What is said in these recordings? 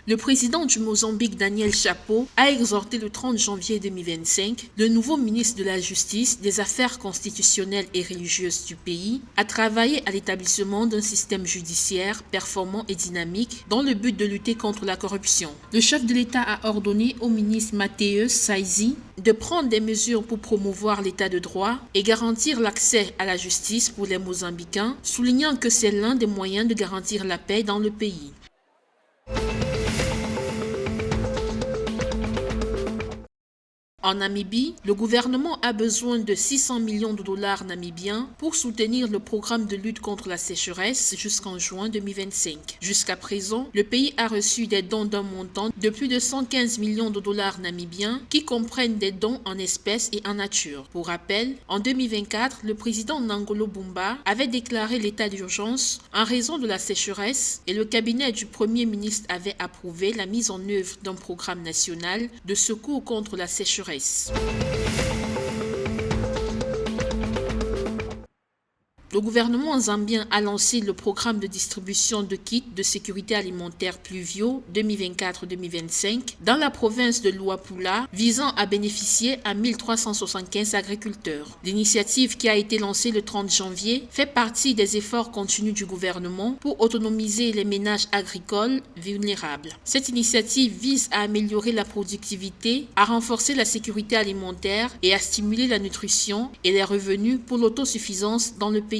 Le président du Mozambique, Daniel Chapo, a exhorté le 30 janvier 2025 le nouveau ministre de la Justice, des Affaires constitutionnelles et religieuses du pays à travailler à l'établissement d'un système judiciaire performant et dynamique dans le but de lutter contre la corruption. Le chef de l'État a ordonné au ministre Matheus Saizi de prendre des mesures pour promouvoir l'état de droit et garantir l'accès à la justice pour les Mozambicains, soulignant que c'est l'un des moyens de garantir la paix dans le pays. En Namibie, le gouvernement a besoin de 600 millions de dollars namibiens pour soutenir le programme de lutte contre la sécheresse jusqu'en juin 2025. Jusqu'à présent, le pays a reçu des dons d'un montant de plus de 115 millions de dollars namibiens qui comprennent des dons en espèces et en nature. Pour rappel, en 2024, le président Nangolo Bumba avait déclaré l'état d'urgence en raison de la sécheresse et le cabinet du Premier ministre avait approuvé la mise en œuvre d'un programme national de secours contre la sécheresse. Le gouvernement zambien a lancé le programme de distribution de kits de sécurité alimentaire pluviaux 2024-2025 dans la province de Luapula, visant à bénéficier à 1375 agriculteurs. L'initiative qui a été lancée le 30 janvier fait partie des efforts continus du gouvernement pour autonomiser les ménages agricoles vulnérables. Cette initiative vise à améliorer la productivité, à renforcer la sécurité alimentaire et à stimuler la nutrition et les revenus pour l'autosuffisance dans le pays.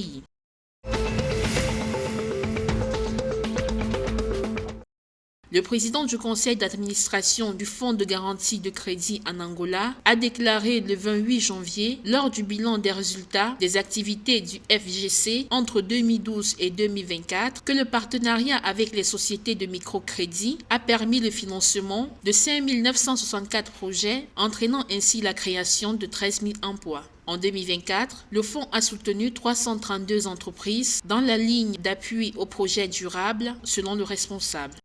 Le président du conseil d'administration du Fonds de garantie de crédit en Angola a déclaré le 28 janvier, lors du bilan des résultats des activités du FGC entre 2012 et 2024, que le partenariat avec les sociétés de microcrédit a permis le financement de 5 964 projets, entraînant ainsi la création de 13 000 emplois. En 2024, le fonds a soutenu 332 entreprises dans la ligne d'appui aux projets durables, selon le responsable.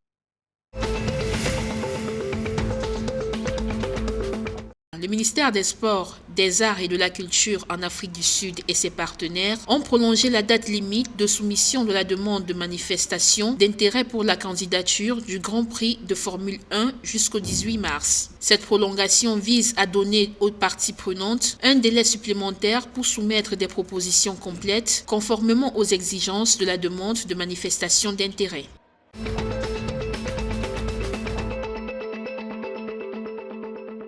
Le ministère des Sports, des Arts et de la Culture en Afrique du Sud et ses partenaires ont prolongé la date limite de soumission de la demande de manifestation d'intérêt pour la candidature du Grand Prix de Formule 1 jusqu'au 18 mars. Cette prolongation vise à donner aux parties prenantes un délai supplémentaire pour soumettre des propositions complètes conformément aux exigences de la demande de manifestation d'intérêt.